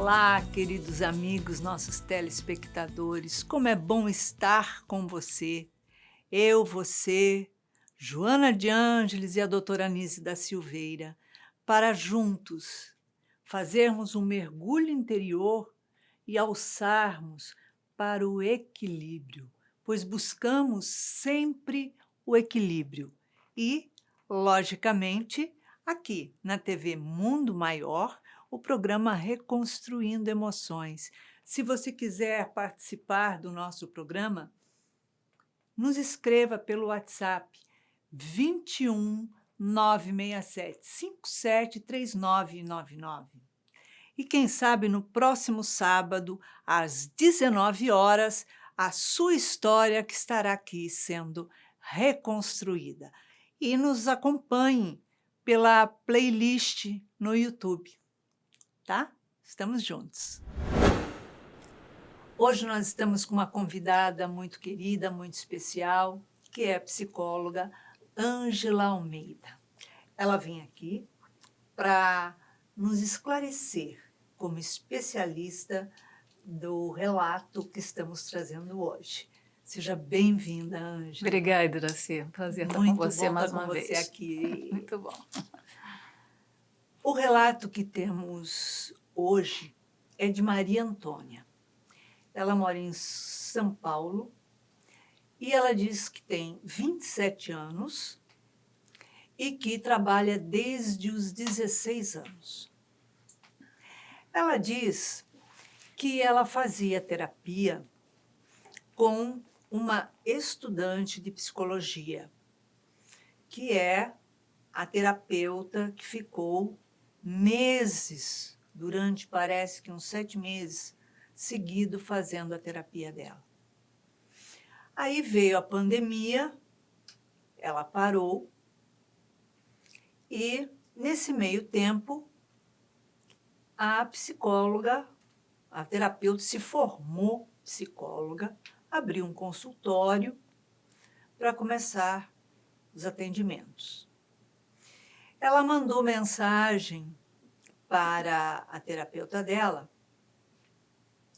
Olá, queridos amigos, nossos telespectadores, como é bom estar com você. Eu, você, Joana de Ângeles e a doutora Anise da Silveira, para juntos fazermos um mergulho interior e alçarmos para o equilíbrio, pois buscamos sempre o equilíbrio e, logicamente, aqui na TV Mundo Maior, o programa Reconstruindo Emoções. Se você quiser participar do nosso programa, nos escreva pelo WhatsApp 21 967 573999. E quem sabe no próximo sábado, às 19 horas, a sua história que estará aqui sendo reconstruída. E nos acompanhe pela playlist no YouTube, tá? Estamos juntos. Hoje nós estamos com uma convidada muito querida, muito especial, que é a psicóloga Ângela Almeida. Ela vem aqui para nos esclarecer como especialista do relato que estamos trazendo hoje. Seja bem-vinda, Ângela. Obrigada, Iraci. Prazer estar com Muito você bom mais estar com uma você vez. aqui. Muito bom. O relato que temos hoje é de Maria Antônia. Ela mora em São Paulo e ela diz que tem 27 anos e que trabalha desde os 16 anos. Ela diz que ela fazia terapia com uma estudante de psicologia, que é a terapeuta que ficou meses, durante parece que uns 7 meses, seguido fazendo a terapia dela. Aí veio a pandemia, ela parou e, nesse meio tempo, a psicóloga, a terapeuta se formou psicóloga, abriu um consultório para começar os atendimentos. Ela mandou mensagem para a terapeuta dela,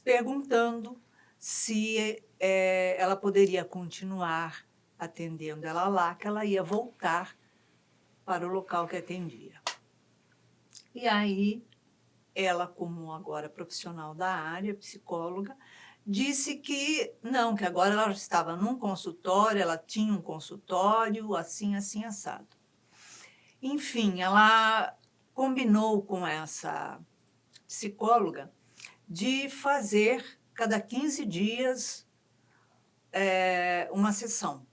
perguntando se ela poderia continuar atendendo ela lá, que ela ia voltar para o local que atendia. E aí, ela, como agora profissional da área, psicóloga, disse que não, que agora ela estava num consultório, ela tinha um consultório, assim, assim, assado. Enfim, ela combinou com essa psicóloga de fazer, cada 15 dias, uma sessão.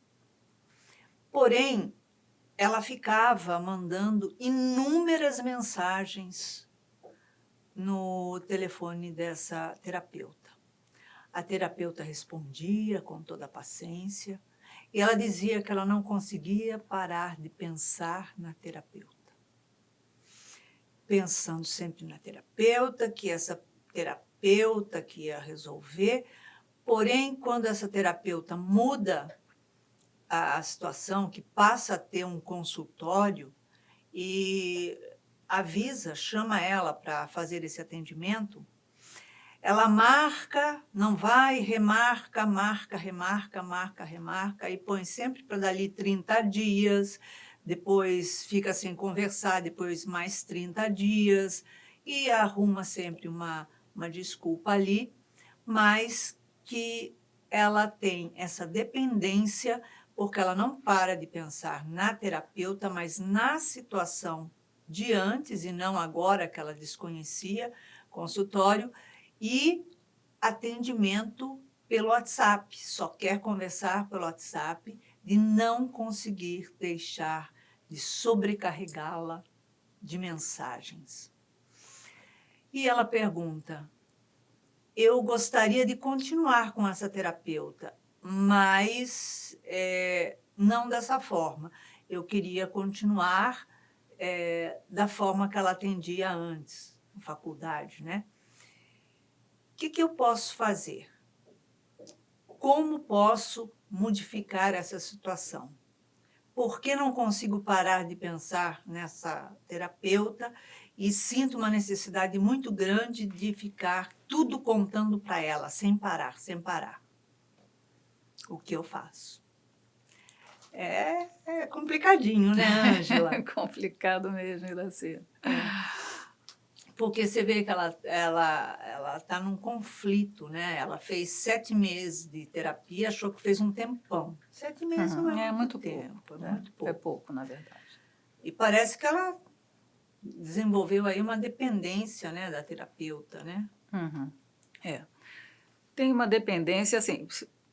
Porém, ela ficava mandando inúmeras mensagens no telefone dessa terapeuta. A terapeuta respondia com toda a paciência e ela dizia que ela não conseguia parar de pensar na terapeuta. Pensando sempre na terapeuta, que essa terapeuta que ia resolver, porém, quando essa terapeuta muda a situação, que passa a ter um consultório e avisa, chama ela para fazer esse atendimento, ela marca, não vai, remarca, marca, remarca, marca, remarca, e põe sempre para dali 30 dias, depois fica sem conversar, depois mais 30 dias, e arruma sempre uma desculpa ali, mas que ela tem essa dependência, porque ela não para de pensar na terapeuta, mas na situação de antes, e não agora que ela desconhecia, consultório, e atendimento pelo WhatsApp, só quer conversar pelo WhatsApp, de não conseguir deixar de sobrecarregá-la de mensagens. E ela pergunta: eu gostaria de continuar com essa terapeuta, mas não dessa forma. Eu queria continuar da forma que ela atendia antes, na faculdade, né? O que eu posso fazer? Como posso modificar essa situação? Por que não consigo parar de pensar nessa terapeuta e sinto uma necessidade muito grande de ficar tudo contando para ela, sem parar, sem parar. O que eu faço? É complicadinho, né, Ângela? É complicado mesmo, Iraci. Porque você vê que ela tá num conflito, né? Ela fez 7 meses de terapia, achou que fez um tempão. 7 meses não é É muito muito tempo, pouco. é muito pouco. É pouco, na verdade. E parece que ela desenvolveu aí uma dependência, né, da terapeuta, né? Uhum. É. Tem uma dependência, assim,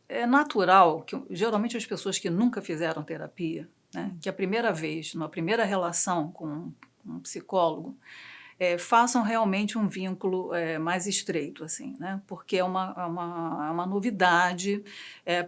é natural que geralmente as pessoas que nunca fizeram terapia, né, que a primeira vez, numa primeira relação com um psicólogo, façam realmente um vínculo mais estreito, assim, né? Porque é uma novidade,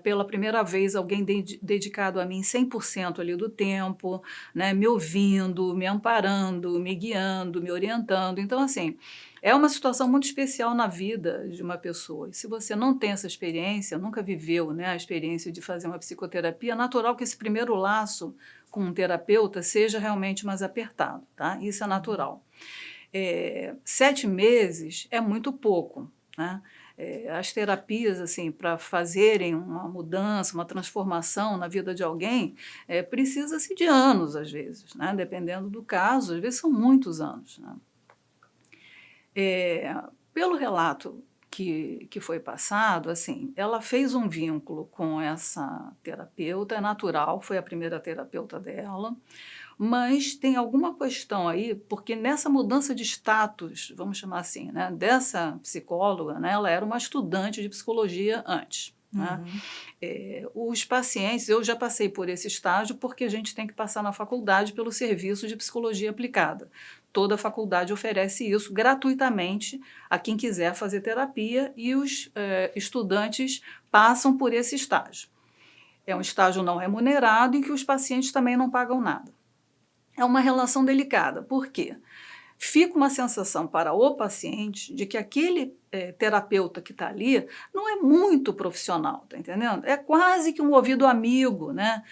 pela primeira vez alguém dedicado a mim 100% ali do tempo, né? Me ouvindo, me amparando, me guiando, me orientando. Então, assim, é uma situação muito especial na vida de uma pessoa. E se você não tem essa experiência, nunca viveu, né, a experiência de fazer uma psicoterapia, é natural que esse primeiro laço com um terapeuta seja realmente mais apertado, tá? Isso é natural. 7 meses é muito pouco, né? As terapias, assim, para fazerem uma mudança, uma transformação na vida de alguém, precisa-se de anos, às vezes, né? Dependendo do caso, às vezes são muitos anos, né? Pelo relato que foi passado, assim, ela fez um vínculo com essa terapeuta, é natural, foi a primeira terapeuta dela, mas tem alguma questão aí, porque nessa mudança de status, vamos chamar assim, né, dessa psicóloga, né, ela era uma estudante de psicologia antes. Né? Os pacientes, eu já passei por esse estágio porque a gente tem que passar na faculdade pelo serviço de psicologia aplicada. Toda faculdade oferece isso gratuitamente a quem quiser fazer terapia e os estudantes passam por esse estágio. É um estágio não remunerado em que os pacientes também não pagam nada. É uma relação delicada, por quê? Fica uma sensação para o paciente de que aquele terapeuta que está ali não é muito profissional, tá entendendo? É quase que um ouvido amigo, né?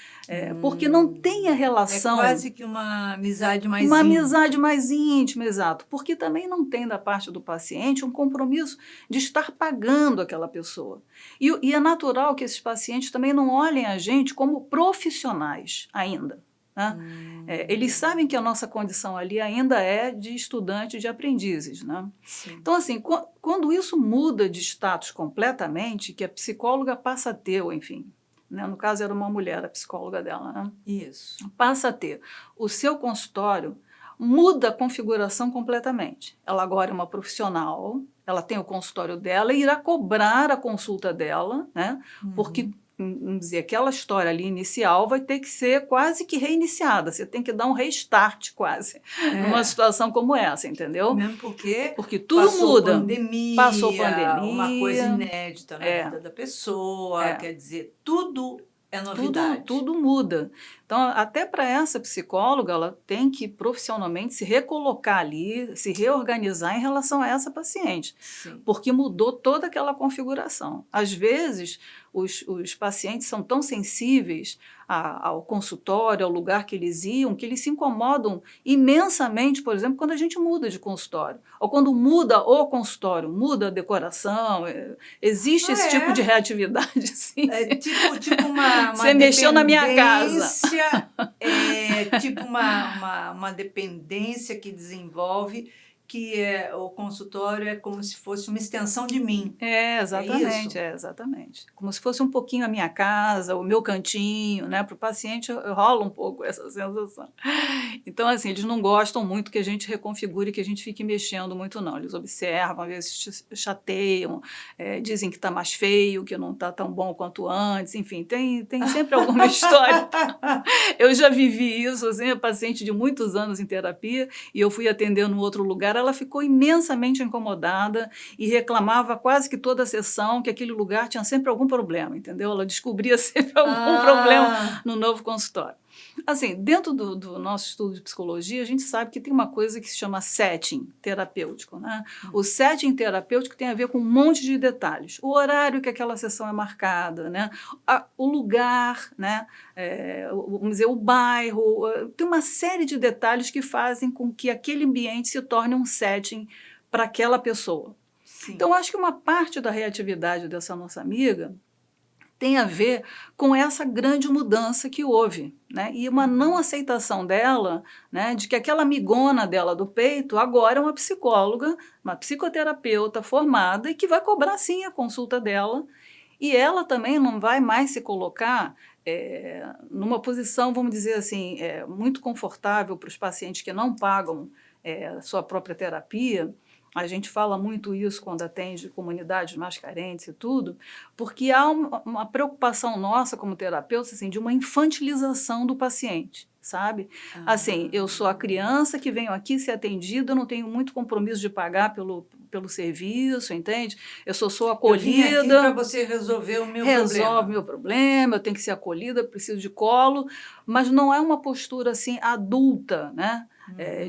Porque não tem a relação... É quase que uma amizade mais uma íntima. amizade mais íntima, exato. Porque também não tem da parte do paciente um compromisso de estar pagando aquela pessoa. E é natural que esses pacientes também não olhem a gente como profissionais ainda. Né? Eles sabem que a nossa condição ali ainda é de estudante, de aprendizes. Né? Então, assim, quando isso muda de status completamente, que a psicóloga passa a ter, ou enfim, né? No caso era uma mulher, a psicóloga dela, né? Isso. Passa a ter o seu consultório, muda a configuração completamente. Ela agora é uma profissional, ela tem o consultório dela e irá cobrar a consulta dela, né? Porque vamos dizer, aquela história ali inicial vai ter que ser quase que reiniciada. Você tem que dar um restart quase numa situação como essa, entendeu? Mesmo porque tudo passou muda. pandemia, Passou pandemia, uma coisa inédita na vida da pessoa, quer dizer, tudo é novidade. Tudo muda. Então, até para essa psicóloga, ela tem que profissionalmente se recolocar ali, se reorganizar em relação a essa paciente. Sim. Porque mudou toda aquela configuração. Às vezes, os pacientes são tão sensíveis ao consultório, ao lugar que eles iam, que eles se incomodam imensamente, por exemplo, quando a gente muda de consultório. Ou quando muda o consultório, muda a decoração. Existe esse tipo de reatividade, sim. É tipo uma Você mexeu na minha casa. É tipo uma dependência que desenvolve, que o consultório é como se fosse uma extensão de mim. Exatamente, exatamente. Como se fosse um pouquinho a minha casa, o meu cantinho, né? Para o paciente rola um pouco essa sensação. Então, assim, eles não gostam muito que a gente reconfigure, que a gente fique mexendo muito, não. Eles observam, às vezes chateiam, dizem que está mais feio, que não está tão bom quanto antes, enfim, tem sempre alguma história. Eu já vivi isso, assim, a paciente de muitos anos em terapia, e eu fui atender num outro lugar, ela ficou imensamente incomodada e reclamava quase que toda a sessão que aquele lugar tinha sempre algum problema, entendeu? Ela descobria sempre algum problema no novo consultório. Assim, dentro do nosso estudo de psicologia, a gente sabe que tem uma coisa que se chama setting terapêutico, né? O setting terapêutico tem a ver com um monte de detalhes. O horário que aquela sessão é marcada, né? O lugar, né? Vamos dizer, o bairro. Tem uma série de detalhes que fazem com que aquele ambiente se torne um setting para aquela pessoa. Sim. Então, acho que uma parte da reatividade dessa nossa amiga tem a ver com essa grande mudança que houve, né? E uma não aceitação dela, né, de que aquela amigona dela do peito agora é uma psicóloga, uma psicoterapeuta formada e que vai cobrar sim a consulta dela. E ela também não vai mais se colocar numa posição, vamos dizer assim, muito confortável para os pacientes que não pagam sua própria terapia. A gente fala muito isso quando atende comunidades mais carentes e tudo, porque há uma preocupação nossa como terapeuta, assim, de uma infantilização do paciente, sabe? Assim, eu sou a criança que venho aqui ser atendida, eu não tenho muito compromisso de pagar pelo serviço, entende? Eu sou Eu vim aqui acolhida, para você resolver o meu resolve problema. meu problema, eu tenho que ser acolhida, preciso de colo, mas não é uma postura assim adulta, né?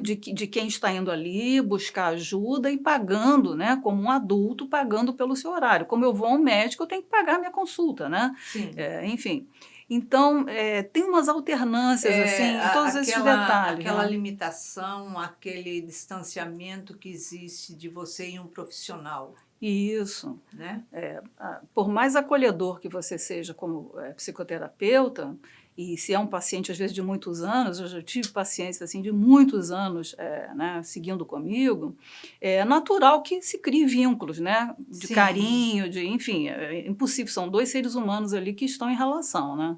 De quem está indo ali buscar ajuda e pagando, né? Como um adulto pagando pelo seu horário. Como eu vou ao médico, eu tenho que pagar a minha consulta, né? Sim. Enfim. Então, tem umas alternâncias assim, em todos esses detalhes. Aquela Né? limitação, aquele distanciamento que existe de você e um profissional. Isso. Né? Por mais acolhedor que você seja como psicoterapeuta, e se é um paciente, às vezes, de muitos anos, eu já tive pacientes assim, de muitos anos né, seguindo comigo, é natural que se crie vínculos, né, de Sim. carinho, enfim, é impossível, são dois seres humanos ali que estão em relação, né?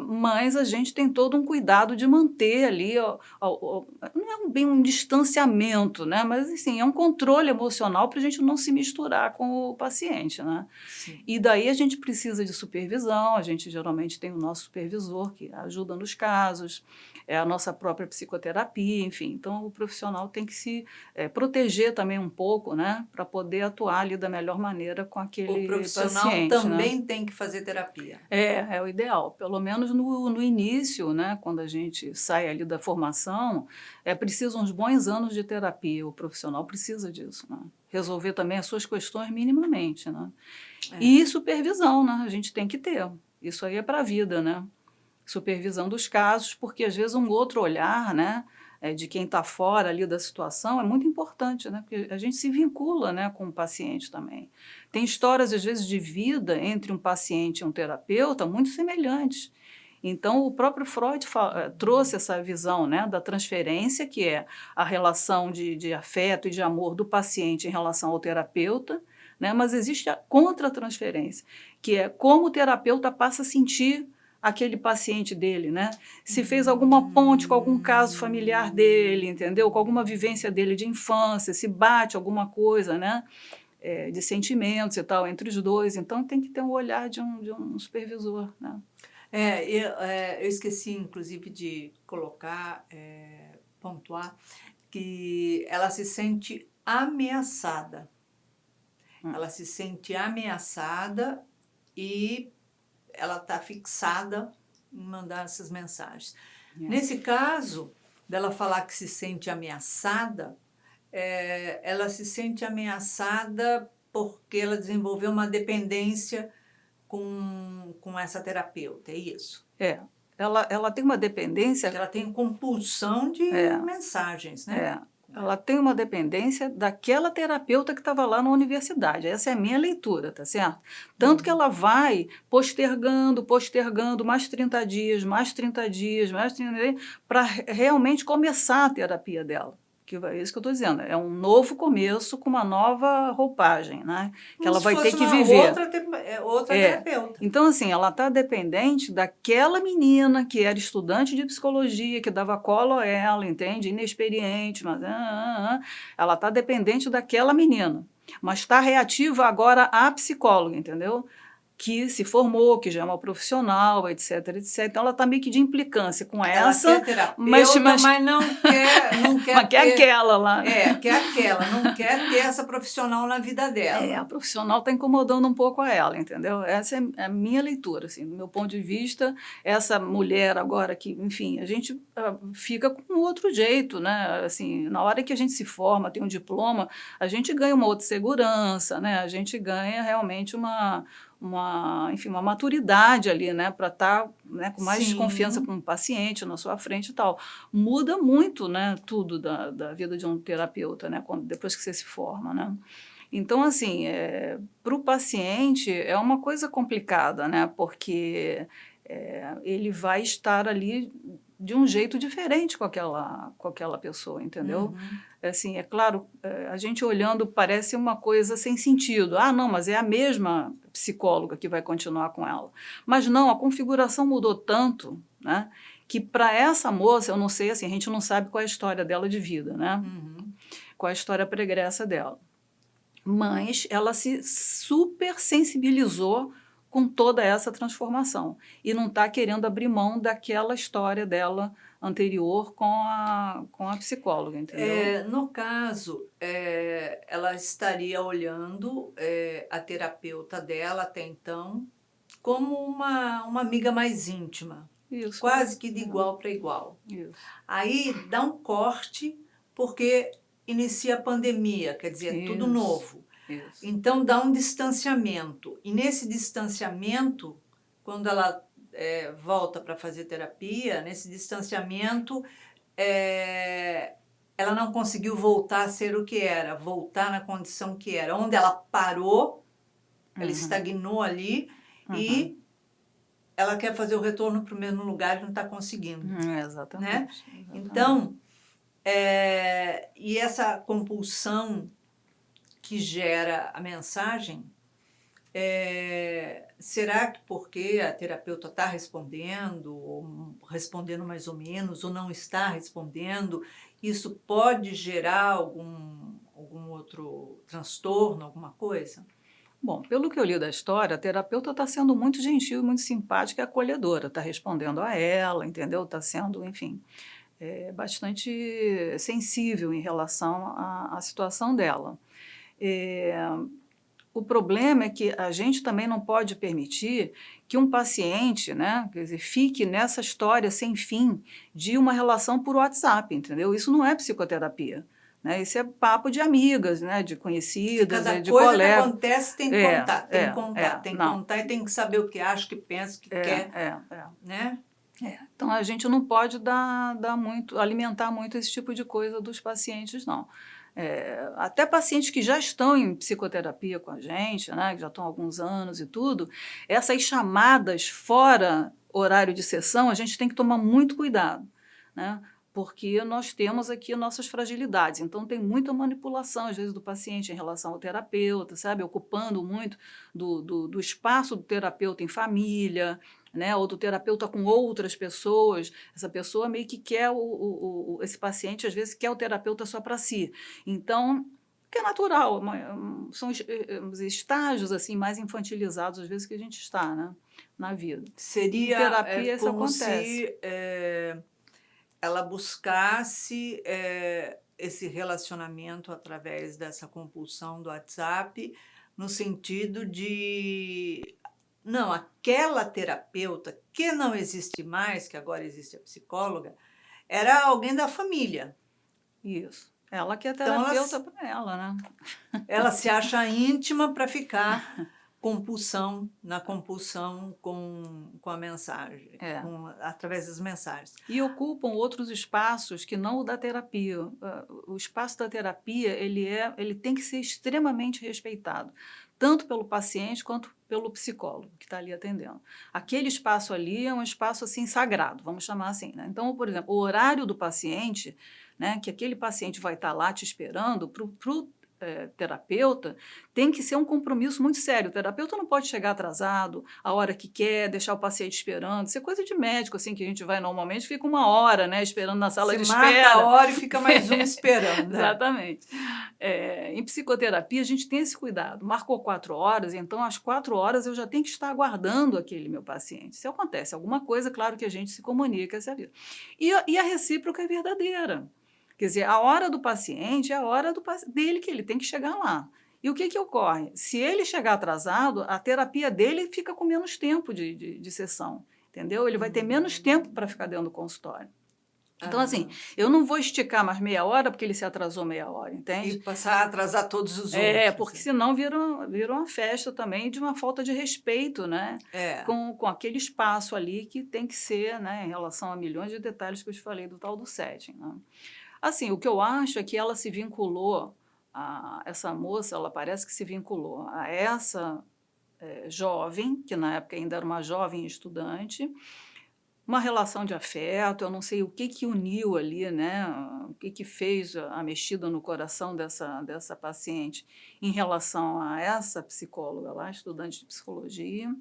Mas a gente tem todo um cuidado de manter ali, não é bem um distanciamento, né? Mas assim, é um controle emocional para a gente não se misturar com o paciente. Né? Sim. E daí a gente precisa de supervisão, a gente geralmente tem o nosso supervisor que ajuda nos casos, é a nossa própria psicoterapia, enfim. Então o profissional tem que se proteger também um pouco, né? Para poder atuar ali da melhor maneira com aquele paciente. O profissional também tem que fazer terapia. É o ideal, pelo menos no início, né, quando a gente sai ali da formação, é preciso uns bons anos de terapia, o profissional precisa disso, né? Resolver também as suas questões minimamente, né? E supervisão, né, a gente tem que ter, isso aí é para a vida, né? Supervisão dos casos, porque às vezes um outro olhar, né, de quem está fora ali da situação é muito importante, né, porque a gente se vincula, né, com o paciente também. Tem histórias, às vezes, de vida entre um paciente e um terapeuta muito semelhantes. Então, o próprio Freud trouxe essa visão, né, da transferência, que é a relação de afeto e de amor do paciente em relação ao terapeuta, né, mas existe a contra-transferência, que é como o terapeuta passa a sentir aquele paciente dele, né? Se fez alguma ponte com algum caso familiar dele, entendeu? Com alguma vivência dele de infância, se bate alguma coisa, né? De sentimentos e tal entre os dois. Então tem que ter um olhar de um supervisor, né? Eu esqueci, inclusive, de colocar, pontuar, que ela se sente ameaçada. Ela se sente ameaçada e ela está fixada em mandar essas mensagens. Nesse caso, dela falar que se sente ameaçada, ela se sente ameaçada porque ela desenvolveu uma dependência com essa terapeuta, é isso? Ela tem uma dependência... Ela tem compulsão de mensagens, né? Ela tem uma dependência daquela terapeuta que estava lá na universidade. Essa é a minha leitura, tá certo? Tanto que ela vai postergando mais 30 dias, mais 30 dias, mais 30 dias, para realmente começar a terapia dela. Que é isso que eu estou dizendo, é um novo começo com uma nova roupagem, né? Que ela vai ter que viver. Outra terapeuta. Então, assim, ela está dependente daquela menina que era estudante de psicologia, que dava colo a ela, entende? Inexperiente, mas... Ela está dependente daquela menina, mas está reativa agora à psicóloga, entendeu? que se formou, que já é uma profissional, etc, etc. Então, ela está meio que de implicância com Ela essa, quer terapeuta, mas mas não mas quer que é ter. aquela lá, né? Quer aquela, não quer ter essa profissional na vida A dela. profissional está incomodando um pouco a ela, entendeu? Essa é a minha leitura, assim, do meu ponto de vista. Essa mulher agora que, enfim, a gente fica com outro jeito, né? Assim, na hora que a gente se forma, tem um diploma, a gente ganha uma outra segurança, né? A gente ganha realmente enfim, uma maturidade ali, né? Para estar, né, com mais confiança Sim. com o paciente na sua frente e tal. Muda muito, né? Tudo da vida de um terapeuta, né? Depois que você se forma, né? Então, assim, para o paciente é uma coisa complicada, né? Porque ele vai estar ali de um jeito diferente com aquela pessoa, entendeu? Uhum. Assim, é claro, a gente olhando parece uma coisa sem sentido. Ah, não, mas é a mesma psicóloga que vai continuar com ela. Mas não, a configuração mudou tanto, né? Que para essa moça, eu não sei, assim, a gente não sabe qual é a história dela de vida, né? Uhum. Qual é a história pregressa dela. Mas ela se super sensibilizou com toda essa transformação e não está querendo abrir mão daquela história dela anterior com a psicóloga, entendeu? No caso, ela estaria olhando a terapeuta dela até então como uma amiga mais íntima, Isso, quase que de igual para igual. isso, Aí dá um corte, porque inicia a pandemia, quer dizer, é tudo isso, novo. isso. Então dá um distanciamento. E nesse distanciamento, quando ela volta para fazer terapia, nesse distanciamento, é, ela não conseguiu voltar a ser o que era, voltar na condição que era. Onde ela parou, ela Uhum, estagnou ali uhum. e ela quer fazer o retorno para o mesmo lugar e não está conseguindo, né? Exatamente, exatamente. Então, e essa compulsão que gera a mensagem, será que porque a terapeuta está respondendo, ou respondendo mais ou menos, ou não está respondendo, isso pode gerar algum outro transtorno, alguma coisa? Bom, pelo que eu li da história, a terapeuta está sendo muito gentil, muito simpática e acolhedora, está respondendo a ela, entendeu? Está sendo, enfim, bastante sensível em relação à situação dela. É, o problema é que a gente também não pode permitir que um paciente, né, quer dizer, fique nessa história sem fim de uma relação por WhatsApp, entendeu? Isso não é psicoterapia. Né? Isso é papo de amigas, né, de Que conhecidas, cada de coisa que colegas. acontece tem que contar, tem que contar, tem que Não. contar e tem que saber o que acha, o que pensa, o que quer, É. né? Então a gente não pode dar muito, alimentar muito esse tipo de coisa dos pacientes, não. Até pacientes que já estão em psicoterapia com a gente, né, que já estão há alguns anos e tudo, essas chamadas fora horário de sessão, a gente tem que tomar muito cuidado, né? Porque nós temos aqui nossas fragilidades. Então, tem muita manipulação, às vezes, do paciente em relação ao terapeuta, sabe? Ocupando muito do espaço do terapeuta em família, né, ou do terapeuta com outras pessoas, essa pessoa meio que quer esse paciente, às vezes, quer o terapeuta só para si. Então, que é natural, são os estágios assim mais infantilizados, às vezes, que a gente está, né, na vida. Em Seria terapia isso como acontece. se ela buscasse esse relacionamento através dessa compulsão do WhatsApp, no sentido de, não, aquela terapeuta que não existe mais, que agora existe a psicóloga, era alguém da família. Isso. Ela que é Então terapeuta para ela, né? ela se acha íntima para ficar na compulsão com a mensagem, É. através das mensagens. E ocupam outros espaços que não o da terapia. O espaço da terapia ele tem que ser extremamente respeitado, tanto pelo paciente quanto pelo psicólogo que está ali atendendo. Aquele espaço ali é um espaço assim sagrado, vamos chamar assim. Né? Então, por exemplo, o horário do paciente, né, que aquele paciente vai estar lá te esperando, para o terapeuta, tem que ser um compromisso muito sério. O terapeuta não pode chegar atrasado, a hora que quer, deixar o paciente esperando. Isso é coisa de médico, assim, que a gente vai normalmente, fica 1 hora, né, esperando na sala Se de marca a espera. hora e fica mais um esperando, né? Exatamente. Em psicoterapia, a gente tem esse cuidado. Marcou 4 horas, então às 4 horas eu já tenho que estar aguardando aquele meu paciente. Se acontece alguma coisa, claro que a gente se comunica, essa é a vida. E a recíproca é verdadeira. Quer dizer, a hora do paciente é a hora dele que ele tem que chegar lá. E o que ocorre? Se ele chegar atrasado, a terapia dele fica com menos tempo de sessão, entendeu? Ele vai ter menos tempo para ficar dentro do consultório. Então, assim, eu não vou esticar mais meia hora porque ele se atrasou meia hora, E entende? passar a atrasar todos os outros. Porque senão vira uma festa também de uma falta de respeito, né? É. Com aquele espaço ali que tem que ser, né, em relação a milhões de detalhes que eu te falei do tal do setting, né? Assim, o que eu acho é que ela se vinculou, essa moça, ela parece que se vinculou a essa jovem, que na época ainda era uma jovem estudante, uma relação de afeto, eu não sei o que uniu ali, né? O que fez a mexida no coração dessa paciente em relação a essa psicóloga lá, estudante de psicologia.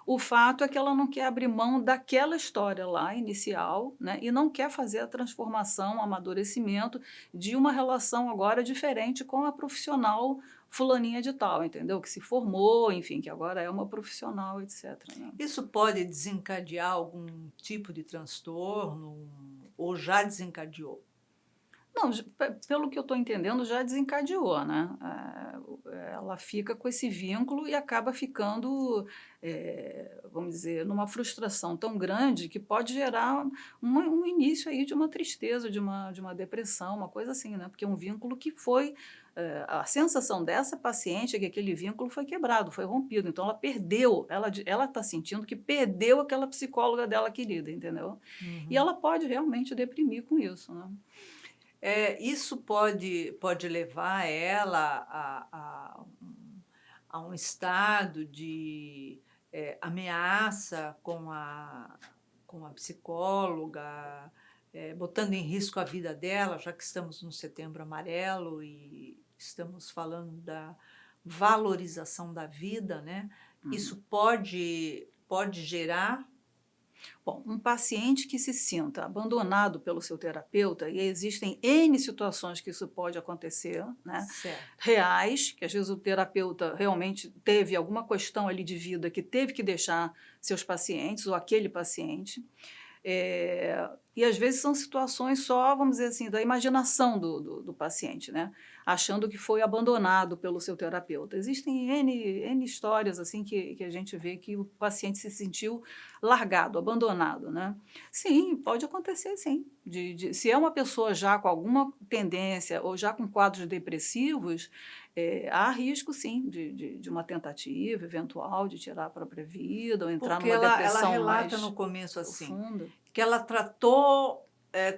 O fato é que ela não quer abrir mão daquela história lá, inicial, né? E não quer fazer a transformação, o amadurecimento de uma relação agora diferente com a profissional fulaninha de tal, entendeu? Que se formou, enfim, que agora é uma profissional, etc. Né? Isso pode desencadear algum tipo de transtorno ou já desencadeou? Não, pelo que eu estou entendendo, já desencadeou, né? Ela fica com esse vínculo e acaba ficando, vamos dizer, numa frustração tão grande que pode gerar um início aí de uma tristeza, de uma depressão, uma coisa assim, né? Porque é um vínculo que foi... a sensação dessa paciente é que aquele vínculo foi quebrado, foi rompido. Então, ela perdeu, ela está sentindo que perdeu aquela psicóloga dela querida, entendeu? E ela pode realmente deprimir com isso, né? Isso pode levar ela a um estado de ameaça com a psicóloga, botando em risco a vida dela, já que estamos no Setembro Amarelo e estamos falando da valorização da vida, né? Isso pode gerar. Bom, um paciente que se sinta abandonado pelo seu terapeuta, e existem N situações que isso pode acontecer, né? Certo. Reais, que às vezes o terapeuta realmente teve alguma questão ali de vida que teve que deixar seus pacientes, ou aquele paciente. E às vezes são situações só, vamos dizer assim, da imaginação do paciente, né? Achando que foi abandonado pelo seu terapeuta. Existem N histórias assim que a gente vê que o paciente se sentiu largado, abandonado, né? Sim, pode acontecer, sim. Se é uma pessoa já com alguma tendência ou já com quadros depressivos, há risco, sim, de uma tentativa eventual de tirar a própria vida ou entrar Porque numa ela depressão relata mais no começo assim, profunda. que ela tratou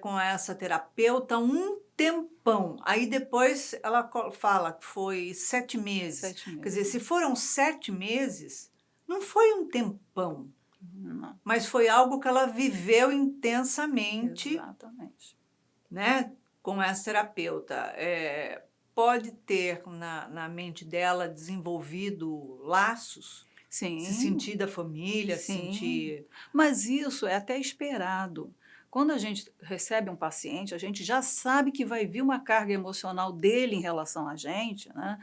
com essa terapeuta um tempão. Aí depois ela fala que foi 7 meses. 7 meses. Quer dizer, se foram 7 meses, não foi um tempão, Não, mas foi algo que ela viveu intensamente, exatamente. né, com essa terapeuta. Pode ter na mente dela desenvolvido laços, Sim, se sentir da família, se sim. sentir. Mas isso é até esperado. Quando a gente recebe um paciente, a gente já sabe que vai vir uma carga emocional dele em relação a gente, né?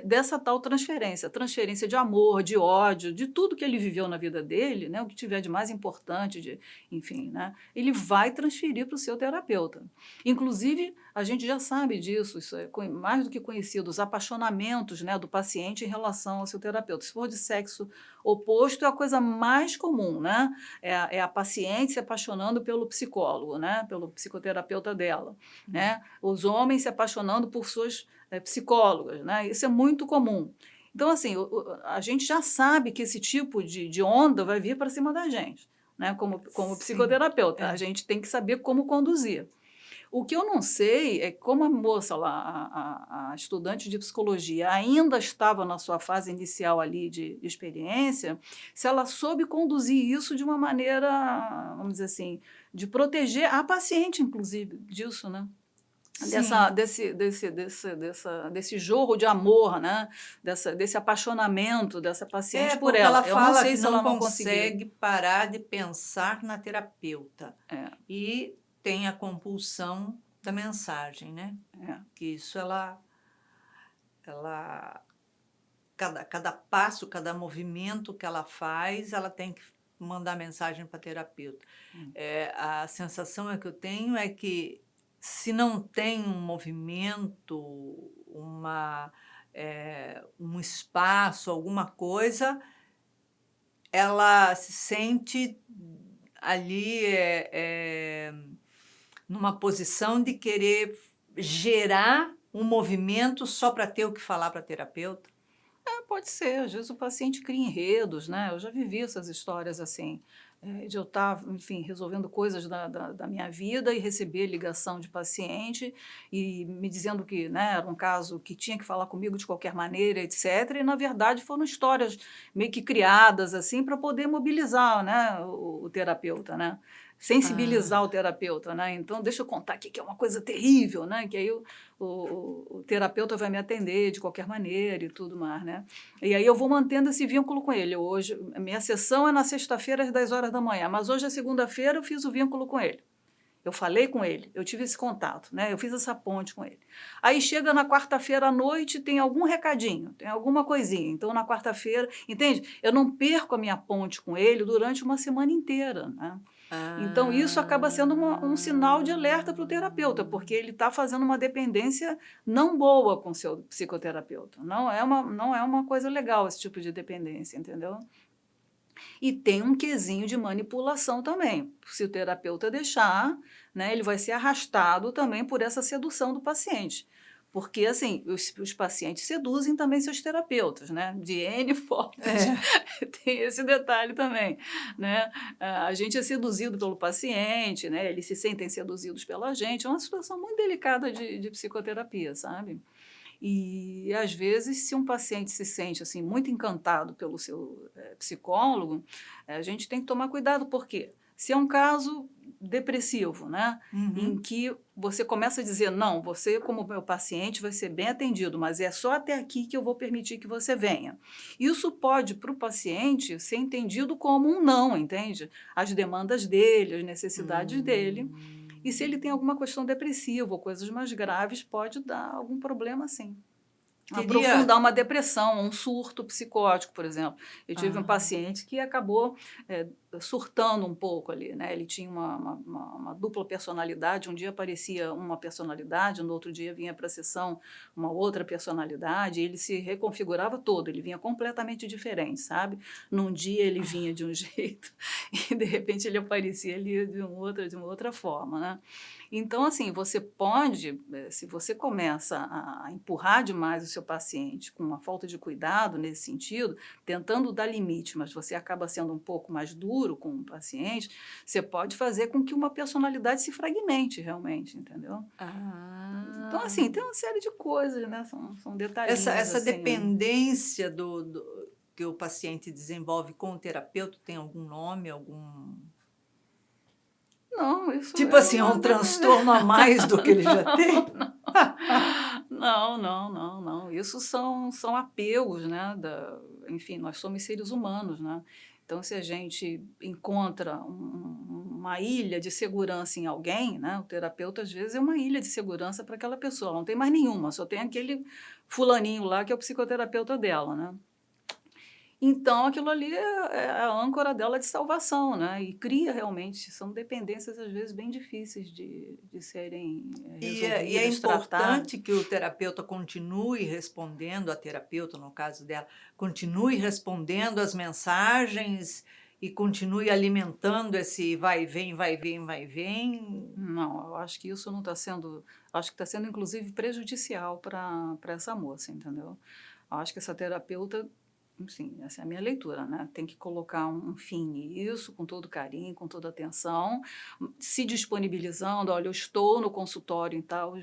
Dessa tal transferência de amor, de ódio, de tudo que ele viveu na vida dele, né? O que tiver de mais importante, enfim, né? Ele vai transferir para o seu terapeuta. Inclusive, a gente já sabe disso, isso é mais do que conhecido, os apaixonamentos, né, do paciente em relação ao seu terapeuta. Se for de sexo oposto, é a coisa mais comum, né? É a paciente se apaixonando pelo psicólogo, né? Pelo psicoterapeuta dela, né? Os homens se apaixonando por suas psicólogas, né? Isso é muito comum. Então, assim, a gente já sabe que esse tipo de onda vai vir para cima da gente, né? Como psicoterapeuta, a gente tem que saber como conduzir. O que eu não sei é como a moça lá, a estudante de psicologia, ainda estava na sua fase inicial ali de experiência, se ela soube conduzir isso de uma maneira, vamos dizer assim, de proteger a paciente, inclusive, disso, né? Sim. Desse jorro de amor, né? Desse apaixonamento dessa paciente por Porque ela ela. Eu não fala sei que se não ela não conseguiu. consegue parar de pensar na terapeuta É, e tem a compulsão da mensagem, né? é, Que isso ela cada passo, cada movimento que ela faz, ela tem que mandar mensagem para a terapeuta. A sensação que eu tenho é que se não tem um movimento, um espaço, alguma coisa, ela se sente ali numa posição de querer gerar um movimento só para ter o que falar para a terapeuta. pode ser, às vezes o paciente cria enredos, né? Eu já vivi essas histórias assim, de eu estar, enfim, resolvendo coisas da minha vida e receber ligação de paciente e me dizendo que, né, era um caso que tinha que falar comigo de qualquer maneira, etc. E, na verdade, foram histórias meio que criadas assim para poder mobilizar, né, o terapeuta, né? Sensibilizar o Ah, terapeuta, né? Então, deixa eu contar aqui que é uma coisa terrível, né? Que aí o terapeuta vai me atender de qualquer maneira e tudo mais, né? E aí eu vou mantendo esse vínculo com ele. Hoje, a minha sessão é na sexta-feira às 10 horas da manhã, mas hoje é segunda-feira, eu fiz o vínculo com ele. Eu falei com ele, eu tive esse contato, né? Eu fiz essa ponte com ele. Aí chega na quarta-feira à noite, tem algum recadinho, tem alguma coisinha. Então, na quarta-feira, entende? Eu não perco a minha ponte com ele durante uma semana inteira, né? Então, isso acaba sendo um sinal de alerta para o terapeuta, porque ele está fazendo uma dependência não boa com o seu psicoterapeuta. Não é uma coisa legal esse tipo de dependência, entendeu? E tem um quesinho de manipulação também. Se o terapeuta deixar, né, ele vai ser arrastado também por essa sedução do paciente. Porque, assim, os pacientes seduzem também seus terapeutas, né? De N formas. é. Tem esse detalhe também, né? A gente é seduzido pelo paciente, né? Eles se sentem seduzidos pela gente. É uma situação muito delicada de psicoterapia, sabe? E, às vezes, se um paciente se sente assim muito encantado pelo seu psicólogo, a gente tem que tomar cuidado, porque se é um caso depressivo, né, em Uhum. que você começa a dizer, não, você como meu paciente vai ser bem atendido, mas é só até aqui que eu vou permitir que você venha. Isso pode, para o paciente, ser entendido como um não, entende? As demandas dele, as necessidades dele. E se ele tem Hum. alguma questão depressiva ou coisas mais graves, pode dar algum problema sim. Teria. Aprofundar uma depressão, um surto psicótico, por exemplo. Eu tive um Ah, paciente que acabou surtando um pouco ali, né? Ele tinha uma dupla personalidade, um dia aparecia uma personalidade, no outro dia vinha para a sessão uma outra personalidade, e ele se reconfigurava todo, ele vinha completamente diferente, sabe? Num dia ele vinha de um jeito e de repente ele aparecia ali de uma outra forma, né? Então, assim, você pode, se você começa a empurrar demais o seu paciente com uma falta de cuidado nesse sentido, tentando dar limite, mas você acaba sendo um pouco mais duro com o paciente, você pode fazer com que uma personalidade se fragmente realmente, entendeu? Então, ah. assim, tem uma série de coisas, né? São detalhinhos Essa assim, né? dependência que o paciente desenvolve com o terapeuta tem algum nome, algum. Não, isso Tipo é assim, é uma um transtorno a mais do que ele já tem? Não. Isso são apegos, né? Enfim, nós somos seres humanos, né? Então, se a gente encontra uma ilha de segurança em alguém, né? O terapeuta, às vezes, é uma ilha de segurança para aquela pessoa. Não tem mais nenhuma, só tem aquele fulaninho lá que é o psicoterapeuta dela, né? Então, aquilo ali é a âncora dela de salvação, né? E cria realmente, são dependências às vezes bem difíceis de serem E é resolvidas, tratadas. importante que o terapeuta continue respondendo, a terapeuta, no caso dela, continue respondendo as mensagens e continue alimentando esse vai e vem, vai e vem, vai e vem. Não, eu acho que isso não está sendo, acho que está sendo inclusive prejudicial para essa moça, entendeu? Eu acho que essa terapeuta sim, essa é a minha leitura, né? Tem que colocar um fim nisso, com todo carinho, com toda atenção, se disponibilizando. Olha, eu estou no consultório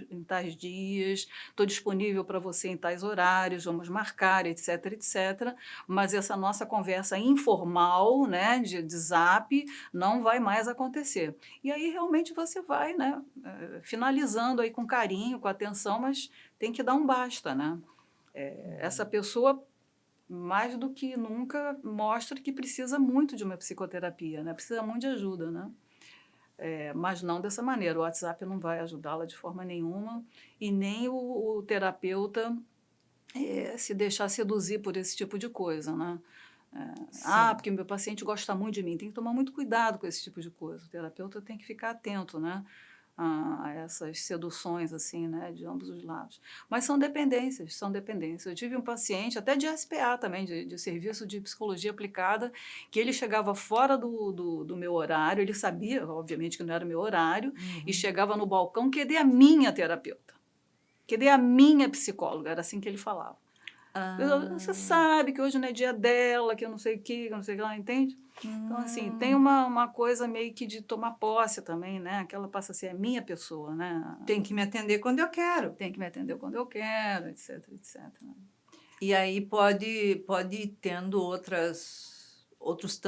em tais dias, estou disponível para você em tais horários, vamos marcar, etc, etc. Mas essa nossa conversa informal, né, de zap, não vai mais acontecer. E aí realmente você vai, né, finalizando aí com carinho, com atenção, mas tem que dar um basta, né? Essa pessoa mais do que nunca mostra que precisa muito de uma psicoterapia, né? Precisa muito de ajuda, né? Mas não dessa maneira. O WhatsApp não vai ajudá-la de forma nenhuma e nem o terapeuta se deixar seduzir por esse tipo de coisa, né? Sim. Porque meu paciente gosta muito de mim. Tem que tomar muito cuidado com esse tipo de coisa. O terapeuta tem que ficar atento, né? A essas seduções, assim, né, de ambos os lados. Mas são dependências, são dependências. Eu tive um paciente, até de SPA também, de Serviço de Psicologia Aplicada, que ele chegava fora do meu horário, ele sabia, obviamente, que não era o meu horário, e Uhum. chegava no balcão, cadê a minha terapeuta? Cadê a minha psicóloga? Era assim que ele falava. Você Ah, sabe que hoje não é dia dela, que eu não sei o que não sei o que lá, entende? Então, assim, tem hum. uma coisa meio que de tomar posse também, né? Que ela passa a ser a minha pessoa, né? Tem que me atender quando eu quero. Tem que me atender quando eu quero, etc, etc. E aí pode ir tendo outros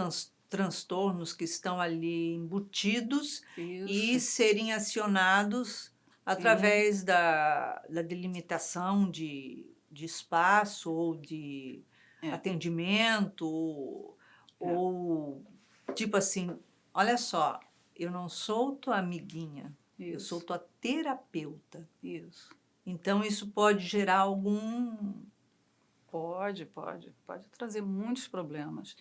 transtornos que estão ali embutidos e Isso, serem acionados sim, através da delimitação de espaço ou de é, atendimento, é, ou tipo assim, olha só, eu não sou tua amiguinha, eu sou isso, tua terapeuta. isso. Então isso pode gerar algum. Pode trazer muitos problemas.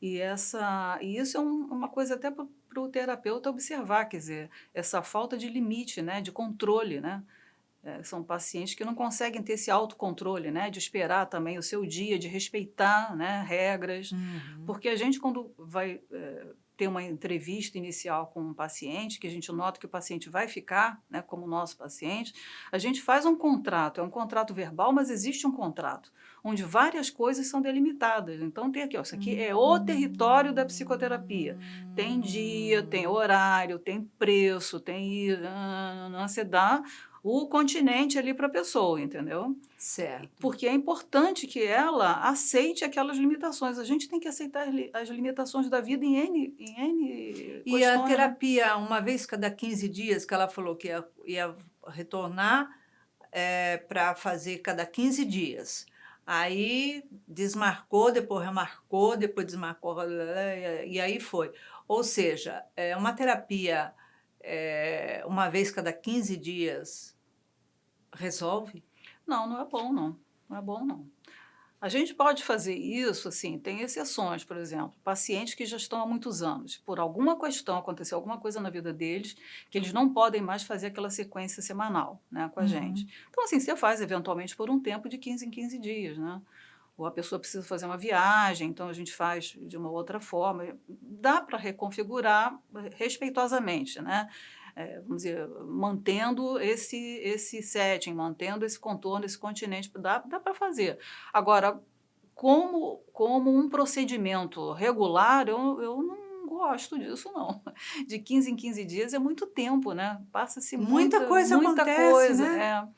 E isso é uma coisa até para o terapeuta observar, quer dizer, essa falta de limite, né, de controle, né? São pacientes que não conseguem ter esse autocontrole, né, de esperar também o seu dia, de respeitar, né, regras, Uhum. porque a gente quando vai ter uma entrevista inicial com um paciente, que a gente nota que o paciente vai ficar, né, como nosso paciente, a gente faz um contrato, é um contrato verbal, mas existe um contrato, onde várias coisas são delimitadas. Então tem aqui, ó, isso aqui é o território da psicoterapia. Tem dia, tem Hum, horário, tem preço, tem você dá o continente ali para a pessoa, entendeu? certo. Porque é importante que ela aceite aquelas limitações. A gente tem que aceitar as limitações da vida em N E a questões, né? terapia, uma vez cada 15 dias, que ela falou que ia retornar para fazer cada 15 dias. Aí desmarcou, depois remarcou, depois desmarcou, e aí foi. Ou seja, é uma terapia uma vez cada 15 dias resolve? Não, não é bom, não. Não é bom, não. A gente pode fazer isso, assim, tem exceções, por exemplo, pacientes que já estão há muitos anos, por alguma questão, aconteceu alguma coisa na vida deles, que eles não podem mais fazer aquela sequência semanal, né, com a gente. Uhum. Então, assim, você faz eventualmente por um tempo de 15 em 15 dias, né? Ou a pessoa precisa fazer uma viagem, então a gente faz de uma outra forma. Dá para reconfigurar respeitosamente, né? Vamos dizer, mantendo esse setting, mantendo esse contorno, esse continente, dá para fazer. Agora, como um procedimento regular, eu não gosto disso, não. De 15 em 15 dias é muito tempo, né? Passa-se Muita coisa muita acontece, coisa. né?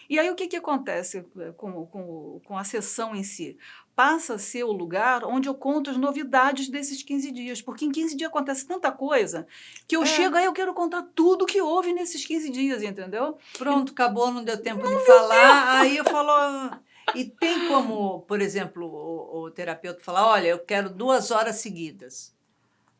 E aí o que acontece com a sessão em si? Passa a ser o lugar onde eu conto as novidades desses 15 dias, porque em 15 dias acontece tanta coisa que eu É, chego aí eu quero contar tudo que houve nesses 15 dias, entendeu? E pronto, acabou, não deu tempo de falar. Aí eu falo. E tem como, por exemplo, o terapeuta falar: olha, eu quero 2 horas seguidas.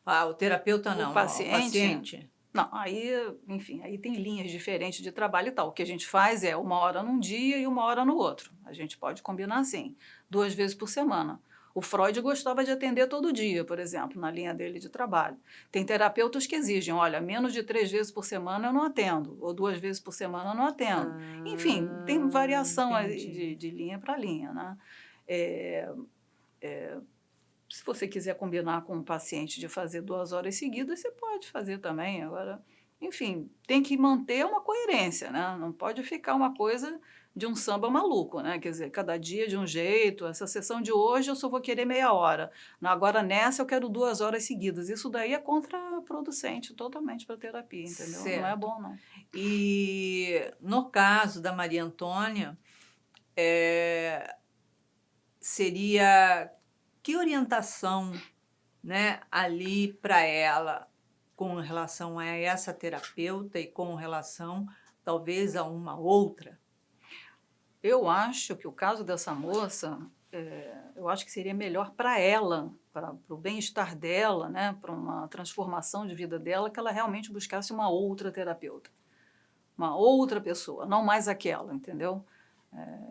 Ah, o terapeuta o não, ó, o paciente, paciente. não, aí, enfim, aí tem linhas diferentes de trabalho e tal. O que a gente faz é 1 hora num dia e 1 hora no outro. A gente pode combinar assim, 2 vezes por semana. O Freud gostava de atender todo dia, por exemplo, na linha dele de trabalho. Tem terapeutas que exigem, olha, menos de 3 vezes por semana eu não atendo, ou 2 vezes por semana eu não atendo. Enfim, tem variação aí Entendi. de linha para linha, né? É, Se você quiser combinar com um paciente de fazer 2 horas seguidas, você pode fazer também. Agora, enfim, tem que manter uma coerência, né? Não pode ficar uma coisa de um samba maluco, né? Quer dizer, cada dia de um jeito, essa sessão de hoje eu só vou querer meia hora, agora nessa eu quero 2 horas seguidas. Isso daí é contraproducente totalmente para a terapia, entendeu? Não é Certo. bom, não. E no caso da Maria Antônia, seria que orientação, né, ali para ela com relação a essa terapeuta e com relação talvez a uma outra? Eu acho que o caso dessa moça, eu acho que seria melhor para ela, para o bem-estar dela, né, para uma transformação de vida dela, que ela realmente buscasse uma outra terapeuta, uma outra pessoa, não mais aquela, entendeu?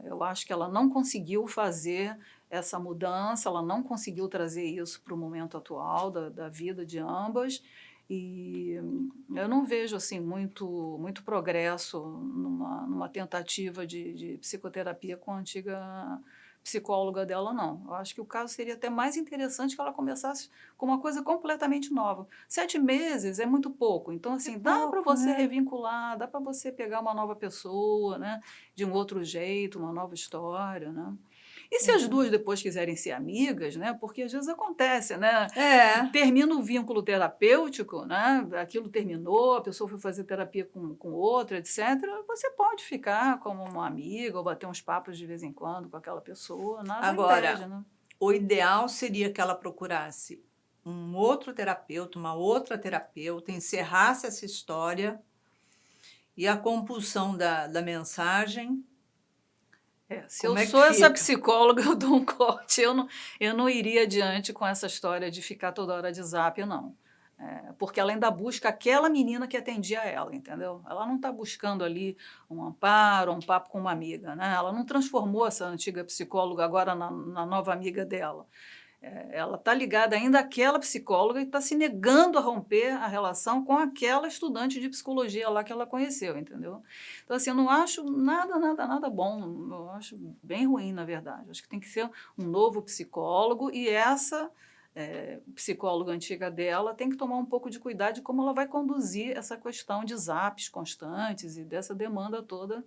Eu acho que ela não conseguiu fazer essa mudança, ela não conseguiu trazer isso para o momento atual da vida de ambas, e eu não vejo assim muito progresso numa tentativa de psicoterapia com a antiga psicóloga dela, não. Eu acho que o caso seria até mais interessante que ela começasse com uma coisa completamente nova. 7 meses é muito pouco, então assim, dá para Pouco, você né? revincular, dá para você pegar uma nova pessoa, né? De um outro jeito, uma nova história, né? E se as duas depois quiserem ser amigas, né? Porque às vezes acontece, né? É. Termina o vínculo terapêutico, né? Aquilo terminou, a pessoa foi fazer terapia com outra, etc. Você pode ficar como uma amiga ou bater uns papos de vez em quando com aquela pessoa, nada impede, Agora, né? o ideal seria que ela procurasse um outro terapeuta, uma outra terapeuta, encerrasse essa história e a compulsão da mensagem, Se eu como é que sou essa fica? psicóloga, eu dou um corte. Eu não iria adiante com essa história de ficar toda hora de zap, não. Porque ela ainda busca aquela menina que atendia ela, entendeu? Ela não está buscando ali um amparo, um papo com uma amiga, né? Ela não transformou essa antiga psicóloga agora na nova amiga dela. Ela está ligada ainda àquela psicóloga e está se negando a romper a relação com aquela estudante de psicologia lá que ela conheceu, entendeu? Então, assim, eu não acho nada bom, eu acho bem ruim, na verdade. Acho que tem que ser um novo psicólogo e essa psicóloga antiga dela tem que tomar um pouco de cuidado de como ela vai conduzir essa questão de zaps constantes e dessa demanda toda,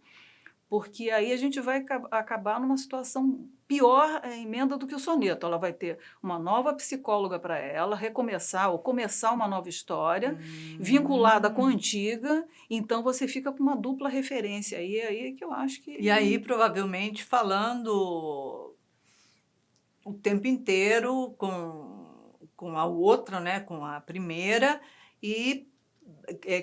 porque aí a gente vai acabar numa situação pior emenda do que o soneto. Ela vai ter uma nova psicóloga para ela, recomeçar ou começar uma nova história, vinculada com a Hum. antiga, então você fica com uma dupla referência. Aí que eu acho E aí, que provavelmente, falando o tempo inteiro com a outra, né, com a primeira, e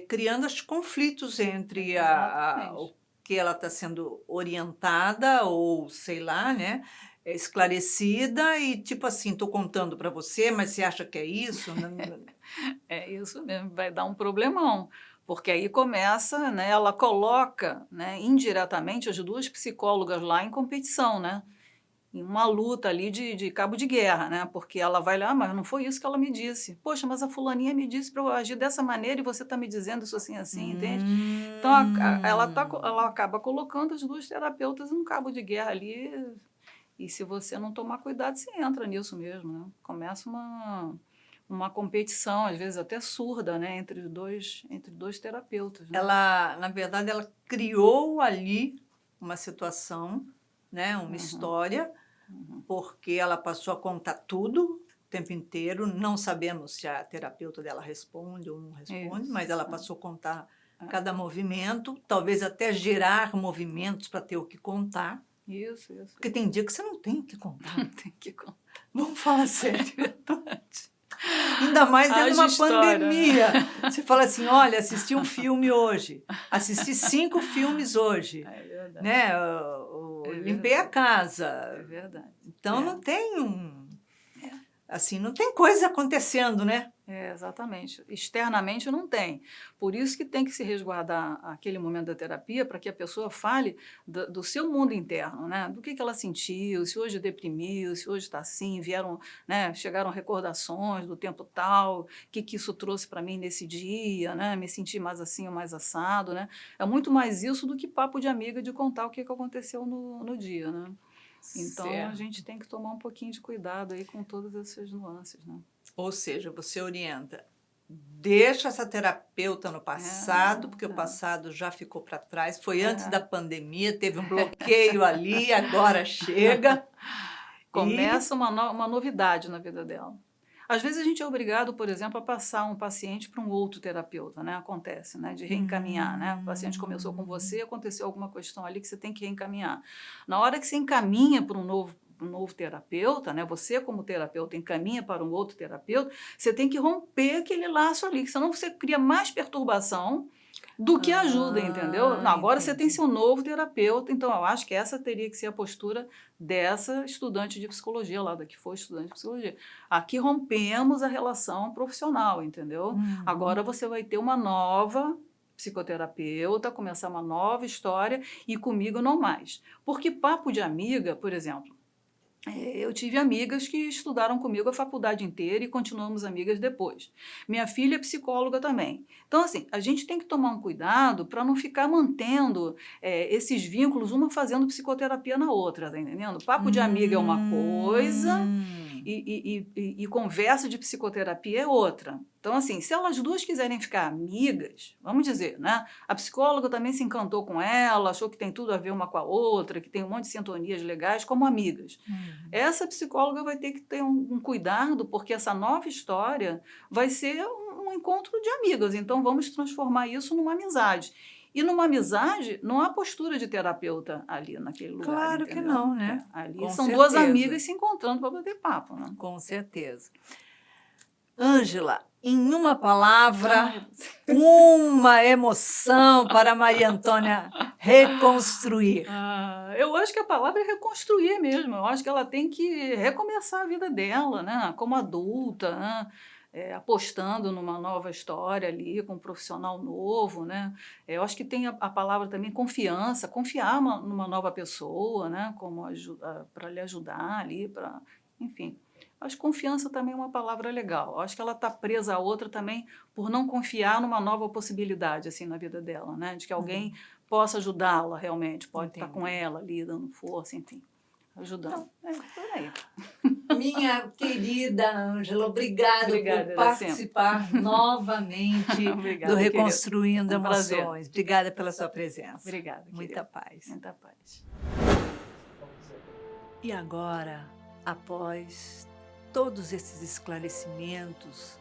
criando os conflitos entre o exatamente. que ela está sendo orientada ou, sei lá, né, esclarecida e tipo assim, estou contando para você, mas você acha que é isso? É isso mesmo, vai dar um problemão, porque aí começa, né, ela coloca, né, indiretamente as duas psicólogas lá em competição, né? Em uma luta ali de cabo de guerra, né? Porque ela vai lá, mas não foi isso que ela me disse. Poxa, mas a fulaninha me disse para eu agir dessa maneira e você está me dizendo isso assim, assim, entende? Então ela Hum. acaba colocando as duas terapeutas num cabo de guerra ali. E se você não tomar cuidado, você entra nisso mesmo, né? Começa uma competição, às vezes até surda, né? Entre dois terapeutas, né? Ela, na verdade, ela criou ali uma situação, né, uma Uhum, história, uhum. porque ela passou a contar tudo o tempo inteiro. Não sabemos se a terapeuta dela responde ou não responde, Isso. mas ela passou a contar cada movimento, talvez até gerar movimentos para ter o que contar, Isso, isso, porque tem dia que você não tem o que contar. Tem que contar Vamos falar de sério. verdade. Ainda mais dentro de Haja uma história, né? pandemia. Você fala assim: olha, assisti um filme hoje, assisti 5 filmes hoje, É verdade, né? é Limpei a verdade, é casa. verdade. Então É, não tem é. assim, não tem coisa acontecendo, né? Exatamente. Externamente não tem. Por isso que tem que se resguardar aquele momento da terapia para que a pessoa fale do seu mundo interno, né? Do que ela sentiu, se hoje deprimiu, se hoje está assim, vieram, né? Chegaram recordações do tempo tal, o que isso trouxe para mim nesse dia, né? Me senti mais assim ou mais assado, né? É muito mais isso do que papo de amiga de contar o que aconteceu no dia, né? Então a gente Certo. tem que tomar um pouquinho de cuidado aí com todas essas nuances, né? Ou seja, você orienta. deixa essa terapeuta no passado, porque o é. passado já ficou para trás, foi antes da pandemia, teve um bloqueio ali, agora chega. E Começa uma novidade na vida dela. Às vezes a gente é obrigado, por exemplo, a passar um paciente para um outro terapeuta, né? Acontece, né? De reencaminhar, né? O paciente começou com você, aconteceu alguma questão ali que você tem que reencaminhar. Na hora que você encaminha para um novo terapeuta, né? Você como terapeuta encaminha para um outro terapeuta, você tem que romper aquele laço ali, que senão você cria mais perturbação do que ajuda, entendeu? Não, agora você tem entendi. seu novo terapeuta, então eu acho que essa teria que ser a postura dessa estudante de psicologia lá, da que foi estudante de psicologia. Aqui rompemos a relação profissional, entendeu? Agora você vai ter uma nova psicoterapeuta, começar uma nova história e comigo não mais. Porque papo de amiga, por exemplo, eu tive amigas que estudaram comigo a faculdade inteira e continuamos amigas depois. Minha filha é psicóloga também. Então, assim, a gente tem que tomar um cuidado para não ficar mantendo esses vínculos, uma fazendo psicoterapia na outra, tá entendendo? Papo de amiga é uma coisa Hum. e conversa de psicoterapia é outra. Então, assim, se elas duas quiserem ficar amigas, vamos dizer, né? A psicóloga também se encantou com ela, achou que tem tudo a ver uma com a outra, que tem um monte de sintonias legais como amigas. Essa psicóloga vai ter que ter um cuidado, porque essa nova história vai ser um encontro de amigas. Então, vamos transformar isso numa amizade. E numa amizade, não há postura de terapeuta ali naquele lugar, Claro que entendeu? não, né? Ali Com são duas certeza. amigas se encontrando para bater papo, né? Com certeza. Ângela, em uma palavra, uma emoção para a Maria Antônia reconstruir. Eu acho que a palavra é reconstruir mesmo. Eu acho que ela tem que recomeçar a vida dela, né? Como adulta, né? Apostando numa nova história ali, com um profissional novo, né? Eu acho que tem a palavra também confiança, confiar numa nova pessoa, né? Como para lhe ajudar ali, enfim. Acho que confiança também é uma palavra legal. Acho que ela está presa a outra também por não confiar numa nova possibilidade assim na vida dela, né? De que alguém possa ajudá-la realmente, pode estar com Entendi. ela ali, dando força, enfim, ajudando. Por aí. Minha querida Ângela, obrigada por Obrigada, Iracema. participar novamente Obrigada, do querida. Reconstruindo Um prazer. Emoções. Obrigada pela sua presença. Obrigada, querida. Muita paz. Muita paz. E agora, após todos esses esclarecimentos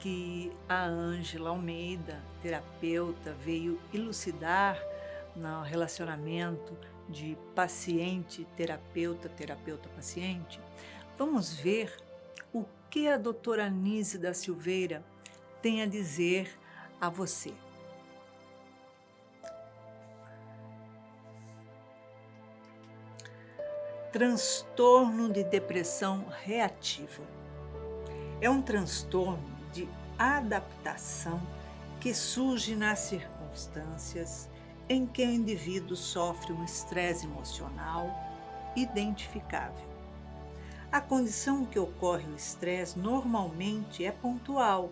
que a Ângela Almeida, terapeuta, veio elucidar no relacionamento de paciente-terapeuta, terapeuta-paciente, vamos ver o que a doutora Anísia da Silveira tem a dizer a você. Transtorno de depressão reativa. É um transtorno de adaptação que surge nas circunstâncias em que o indivíduo sofre um estresse emocional identificável. A condição que ocorre o estresse normalmente é pontual,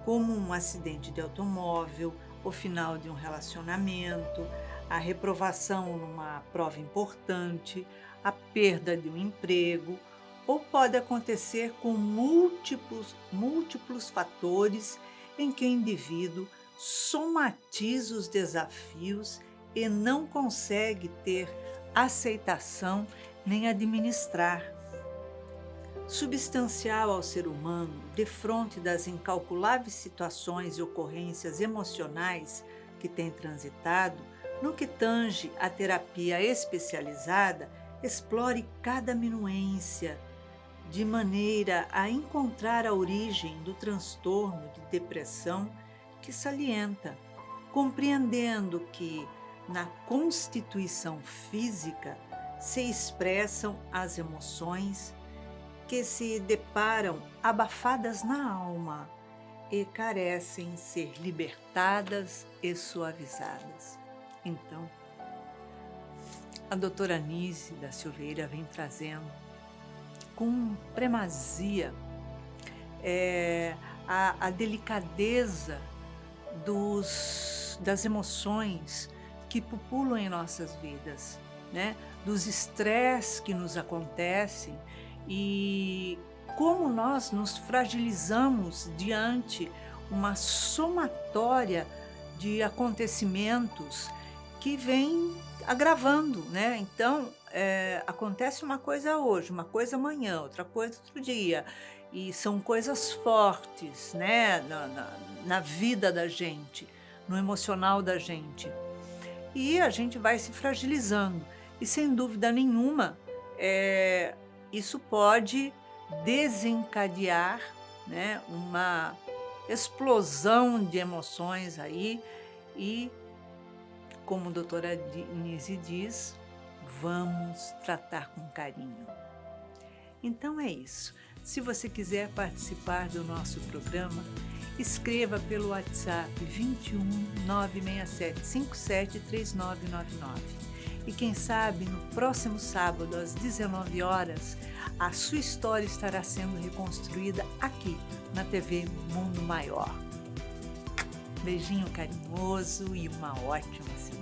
como um acidente de automóvel, o final de um relacionamento, a reprovação numa prova importante, a perda de um emprego, ou pode acontecer com múltiplos fatores em que o indivíduo somatiza os desafios e não consegue ter aceitação nem administrar. Substancial ao ser humano, defronte das incalculáveis situações e ocorrências emocionais que tem transitado, no que tange à terapia especializada, explore cada minuência, de maneira a encontrar a origem do transtorno de depressão que salienta, compreendendo que, na constituição física, se expressam as emoções que se deparam abafadas na alma e carecem ser libertadas e suavizadas. Então, a doutora Anísia da Silveira vem trazendo com primazia a delicadeza das emoções que pupulam em nossas vidas, né? Dos estresses que nos acontecem e como nós nos fragilizamos diante uma somatória de acontecimentos que vem agravando, né? Então, acontece uma coisa hoje, uma coisa amanhã, outra coisa outro dia, e são coisas fortes, né? Na vida da gente, no emocional da gente. E a gente vai se fragilizando. E sem dúvida nenhuma, isso pode desencadear, né, uma explosão de emoções aí e, como a doutora Nise diz, vamos tratar com carinho. Então é isso. Se você quiser participar do nosso programa, escreva pelo WhatsApp 21 967 57 3999. E quem sabe no próximo sábado às 19 horas, a sua história estará sendo reconstruída aqui na TV Mundo Maior. Beijinho carinhoso e uma ótima semana.